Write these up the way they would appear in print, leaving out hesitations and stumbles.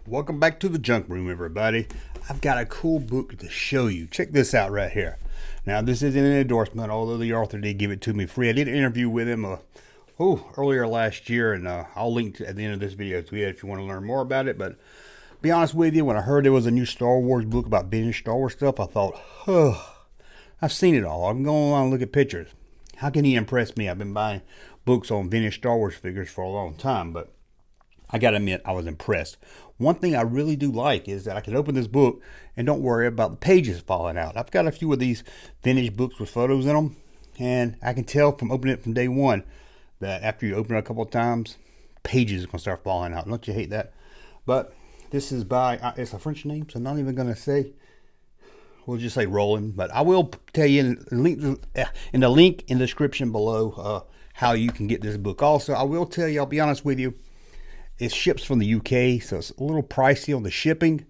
Welcome back to the junk room, everybody. I've got a cool book to show you. Check this out right here. Now, this isn't an endorsement, although the author did give it to me free. I did an interview with him earlier last year, and I'll link at the end of this video to it if you want to learn more about it. But be honest with you, when I heard there was a new Star Wars book about vintage Star Wars stuff, I thought, I've seen it all. I can go online and look at pictures. How can he impress me? I've been buying books on vintage Star Wars figures for a long time, but I gotta admit, I was impressed. One thing I really do like is that I can open this book and don't worry about the pages falling out. I've got a few of these vintage books with photos in them, and I can tell from opening it from day one that after you open it a couple of times, pages are gonna start falling out. Don't you hate that? But this is by, it's a French name, so I'm not even gonna say, we'll just say Roland. But I will tell you in the link in the description below how you can get this book. Also, I will tell you, I'll be honest with you, it ships from the UK, so it's a little pricey on the shipping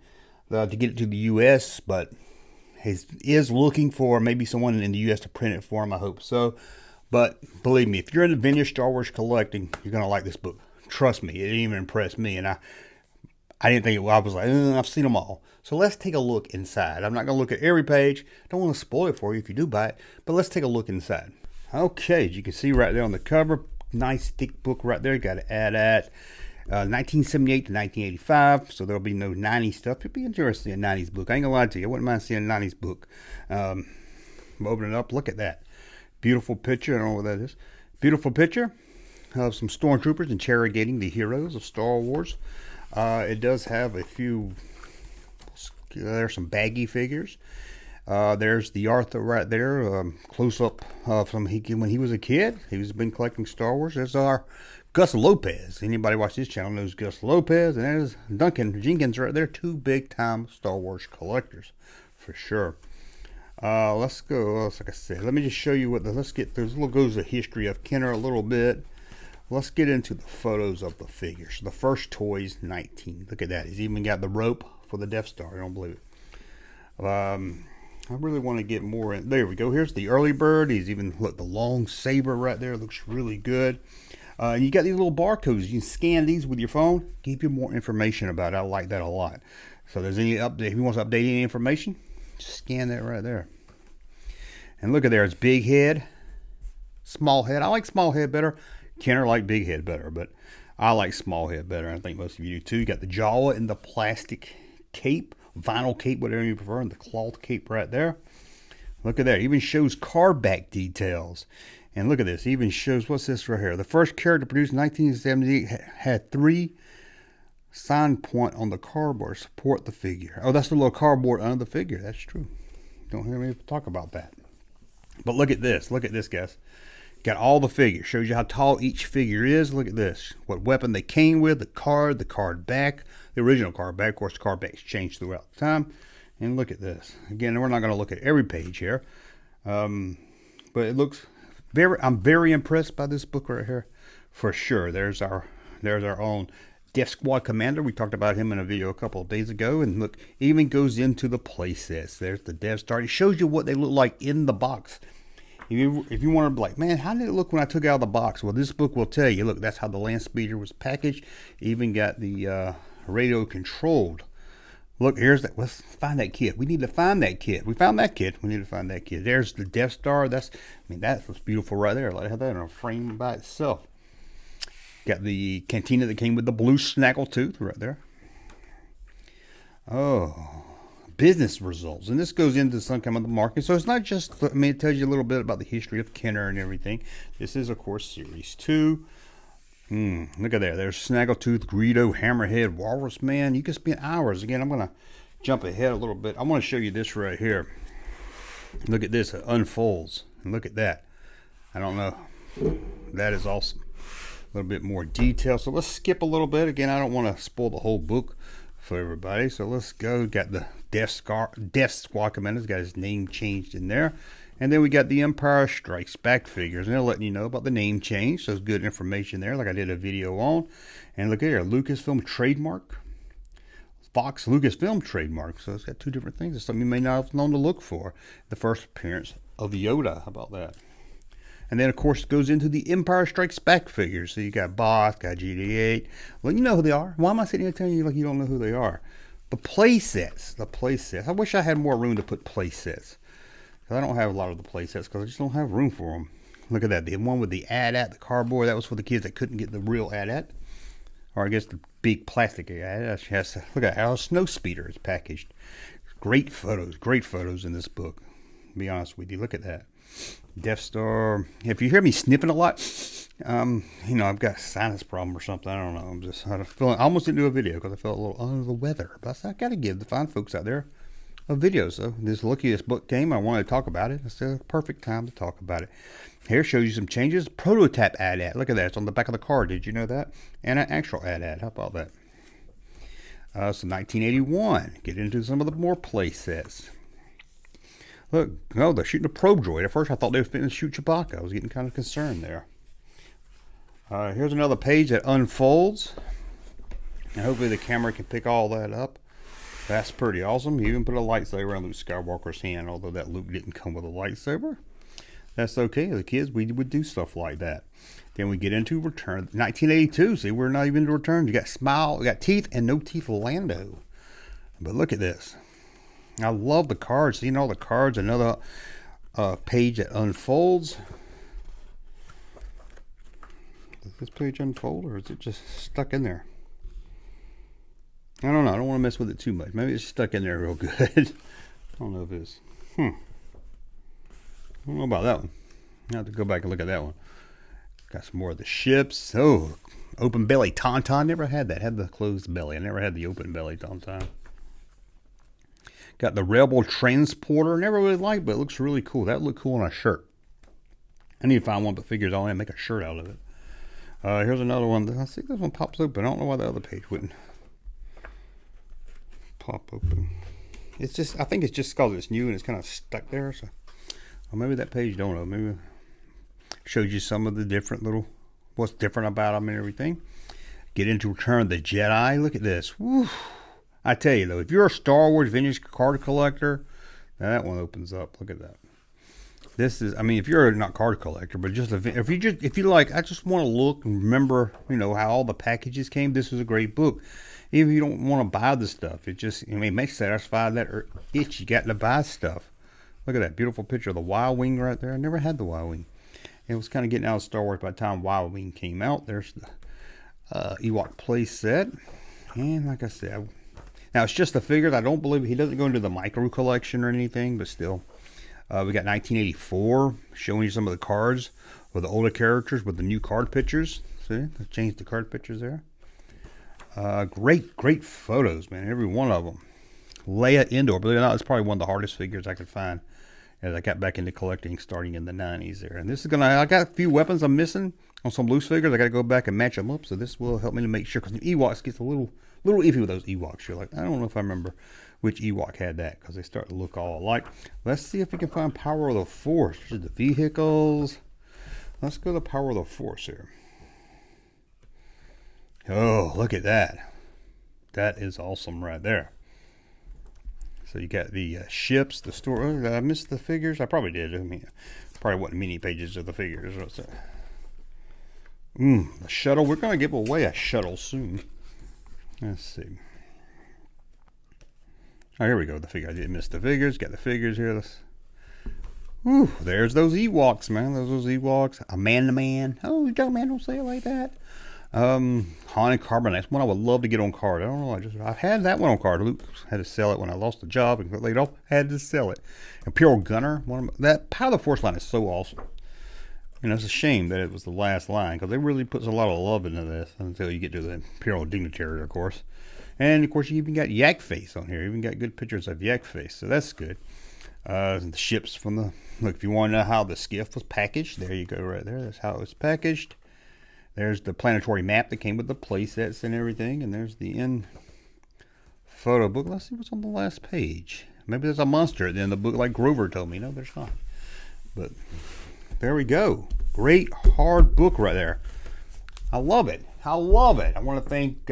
to get it to the US, but he is looking for maybe someone in the US to print it for him. I hope so. But believe me, if you're into vintage Star Wars collecting, you're going to like this book. Trust me, it didn't even impress me. And I didn't think it was. I was like, I've seen them all. So let's take a look inside. I'm not going to look at every page. Don't want to spoil it for you if you do buy it, but let's take a look inside. Okay, as you can see right there on the cover, nice thick book right there. Got to add that. 1978 to 1985, so there'll be no 90s stuff. It'd be interesting, a 90s book. I ain't gonna lie to you, I wouldn't mind seeing a 90s book. Open it up, look at that. Beautiful picture, I don't know what that is. Beautiful picture of some stormtroopers interrogating the heroes of Star Wars. It does have a few, there's some baggy figures. There's the Arthur right there, close up from when he was a kid. He's been collecting Star Wars. There's our Gus Lopez. Anybody watch this channel knows Gus Lopez. And there's Duncan Jenkins right there. Two big-time Star Wars collectors, for sure. Let's go. Like I said, let me just show you let's get through. This goes the history of Kenner a little bit. Let's get into the photos of the figures. The first toy is 19. Look at that. He's even got the rope for the Death Star. I don't believe it. I really want to get more in. There we go. Here's the early bird. He's even, look, the long saber right there looks really good. And you got these little barcodes. You can scan these with your phone. Give you more information about it. I like that a lot. So there's any update. If you want to update any information, just scan that right there. And look at there. It's big head, small head. I like small head better. Kenner like big head better, but I like small head better. I think most of you do too. You got the Jawa in the plastic cape, vinyl cape, whatever you prefer, and the cloth cape right there. Look at that. It even shows card back details. And look at this. It even shows, what's this right here? The first character produced in 1978 had 3 sign point on the cardboard to support the figure. Oh, that's the little cardboard under the figure. That's true. Don't hear me talk about that. But look at this. Look at this, guys. Got all the figures. Shows you how tall each figure is. Look at this. What weapon they came with, the card back, the original card back. Of course, the card back's changed throughout the time. And look at this. Again, we're not going to look at every page here. But it looks I'm very impressed by this book right here, for sure. There's our own Death Squad commander. We talked about him in a video a couple of days ago, and look, even goes into the play sets. There's the Death Star. It shows you what they look like in the box. If you want to be like, man, how did it look when I took it out of the box? Well, this book will tell you. Look, that's how the land speeder was packaged. Even got the radio controlled. Look, here's that. Let's find that kid. We need to find that kid. We found that kid. We need to find that kid. There's the Death Star. That was beautiful right there. Like, have that in a frame by itself. Got the cantina that came with the blue snaggletooth right there. Oh, business results. And this goes into some kind of the market. So it's not just, it tells you a little bit about the history of Kenner and everything. This is, of course, Series 2. Look at there. There's Snaggletooth, Greedo, Hammerhead, Walrus Man. You can spend hours. Again, I'm going to jump ahead a little bit. I want to show you this right here. Look at this. It unfolds. And look at that. I don't know. That is awesome. A little bit more detail. So let's skip a little bit. Again, I don't want to spoil the whole book for everybody. So let's go. Got the Death Squad commander's got his name changed in there. And then we got the Empire Strikes Back figures. And they're letting you know about the name change. So it's good information there, like I did a video on. And look here, Lucasfilm trademark. Fox Lucasfilm trademark. So it's got 2 different things. It's something you may not have known to look for. The first appearance of Yoda. How about that? And then, of course, it goes into the Empire Strikes Back figures. So you got Boss, got GD8. Well, you know who they are. Why am I sitting here telling you like you don't know who they are? The play sets. The play sets. I wish I had more room to put play sets. Because I don't have a lot of the play sets because I just don't have room for them. Look at that. The one with the AT-AT, the cardboard, that was for the kids that couldn't get the real AT-AT. Or I guess the big plastic AT-AT. Look at how a snow speeder is packaged. Great photos in this book. To be honest with you, look at that. Death Star. If you hear me sniffing a lot, you know, I've got a sinus problem or something. I don't know. I almost didn't do a video because I felt a little under the weather. But I said, I got to give the fine folks out there a video. So this book came. I wanted to talk about it. It's the perfect time to talk about it. Here shows you some changes. Prototype AT-AT. Look at that. It's on the back of the card. Did you know that? And an actual AT-AT. How about that? So 1981. Get into some of the more play sets. Look, no, they're shooting a probe droid. At first, I thought they were fitting to shoot Chewbacca. I was getting kind of concerned there. Here's another page that unfolds. And hopefully the camera can pick all that up. That's pretty awesome. He even put a lightsaber on Luke Skywalker's hand, although that Luke didn't come with a lightsaber. That's okay. The kids, we would do stuff like that. Then we get into Return. 1982. See, we're not even into Return. You got Smile, you got Teeth, and No Teeth Lando. But look at this. I love the cards. Seeing all the cards. Another page that unfolds. Does this page unfold or is it just stuck in there? I don't know. I don't want to mess with it too much. Maybe it's stuck in there real good. I don't know if it's. I don't know about that one. I have to go back and look at that one. Got some more of the ships. Oh, open belly Tauntaun. Never had that. Had the closed belly. I never had the open belly Tauntaun. Got the Rebel Transporter. Never really liked, but it looks really cool. That would look cool on a shirt. I need to find one that figures on it and make a shirt out of it. Here's another one. I think this one pops open. I don't know why the other page wouldn't pop open. It's just, I think it's just because it's new and it's kind of stuck there. So, or maybe that page, don't know. Maybe it shows you some of the different little, what's different about them and everything. Get into Return of the Jedi. Look at this. Woo. I tell you though, if you're a Star Wars vintage card collector, now that one opens up. Look at that. This is, I mean, if you're not card collector, but just if you like, I just want to look and remember, you know, how all the packages came. This is a great book. Even if you don't want to buy the stuff, it just, I mean, it may satisfy that itch you got to buy stuff. Look at that beautiful picture of the Y Wing right there. I never had the Y Wing. It was kind of getting out of Star Wars by the time Y Wing came out. There's the Ewok play set, and like I said. Now, it's just the figures. I don't believe he doesn't go into the micro collection or anything, but still. We got 1984 showing you some of the cards with the older characters with the new card pictures. See, they changed the card pictures there. Great photos, man. Every one of them. Leia Endor. Believe it or not, it's probably one of the hardest figures I could find as I got back into collecting starting in the 90s there. And this is I got a few weapons I'm missing on some loose figures. I got to go back and match them up. So this will help me to make sure, because the Ewoks gets a little iffy with those Ewoks. You're like, I don't know if I remember which Ewok had that, because they start to look all alike. Let's see if we can find Power of the Force. The vehicles. Let's go to Power of the Force here. Oh, look at that. That is awesome right there. So you got the ships, the store. Did I miss the figures? I probably did. I mean, probably wasn't many pages of the figures. What's that? The shuttle. We're going to give away a shuttle soon. Let's see. Oh, here we go. The figure. I didn't miss the figures. Got the figures here. There's those Ewoks, man. Those Ewoks. A man-to-man. Oh, Junkman, don't say it like that. Haunted Carbon. That's one I would love to get on card. I don't know. I've had that one on card. Luke had to sell it when I lost the job and got laid off. Had to sell it. Imperial Gunner. That Power of the Force line is so awesome. You know, it's a shame that it was the last line, because they really puts a lot of love into this until you get to the Imperial Dignitary, of course. And, of course, you even got Yak Face on here. You even got good pictures of Yak Face, so that's good. The ships from the... Look, if you want to know how the skiff was packaged, there you go right there. That's how it was packaged. There's the planetary map that came with the play sets and everything. And there's the end photo book. Let's see what's on the last page. Maybe there's a monster at the end of the book like Grover told me. No, there's not. But there we go. Great hard book right there. I love it. I love it. I want to thank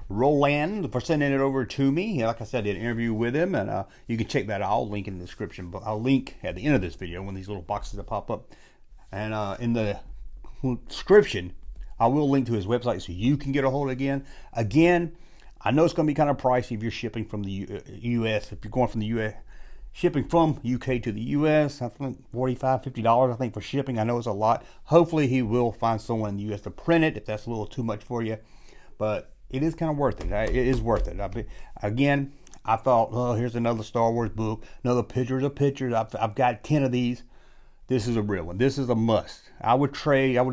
Roland for sending it over to me. Like I said, I did an interview with him, and you can check that out. I'll link in the description, but I'll link at the end of this video when these little boxes that pop up. And in the description, I will link to his website so you can get a hold of it again. I know it's going to be kind of pricey if you're shipping from the U.S. If you're going from the U.S., shipping from UK to the U.S., I think $45, $50, I think, for shipping. I know it's a lot. Hopefully he will find someone in the U.S. to print it if that's a little too much for you. But it is kind of worth it. It is worth it. Again, I thought, oh, here's another Star Wars book, another pictures of pictures. I've got 10 of these. This is a real one. This is a must. I would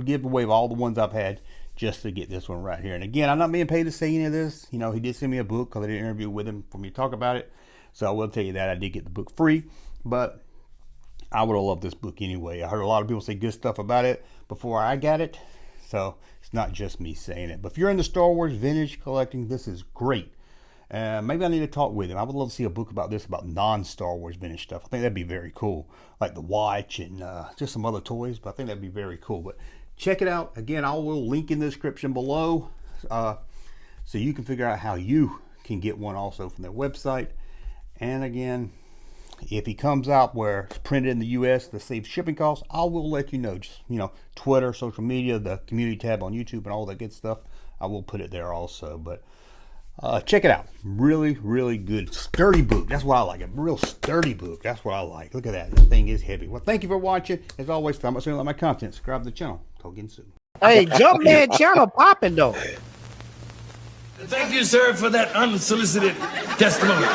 give away all the ones I've had just to get this one right here. And again, I'm not being paid to say any of this. You know, he did send me a book because I did an interview with him for me to talk about it. So I will tell you that I did get the book free, but I would have loved this book anyway. I heard a lot of people say good stuff about it before I got it. So it's not just me saying it. But if you're into Star Wars vintage collecting, this is great. Maybe I need to talk with him. I would love to see a book about this, about non-Star Wars vintage stuff. I think that'd be very cool. Like the watch and just some other toys, but I think that'd be very cool. But check it out. Again, I will link in the description below so you can figure out how you can get one also from their website. And again, if he comes out where it's printed in the U.S. to save shipping costs, I will let you know. Just, Twitter, social media, the community tab on YouTube, and all that good stuff. I will put it there also. But check it out. Really, really good. Sturdy book. That's what I like. A real sturdy book. That's what I like. Look at that. That thing is heavy. Well, thank you for watching. As always, if I'm not like my content, subscribe to the channel. Talk again soon. Hey, Junkman channel popping though. Thank you, sir, for that unsolicited testimony.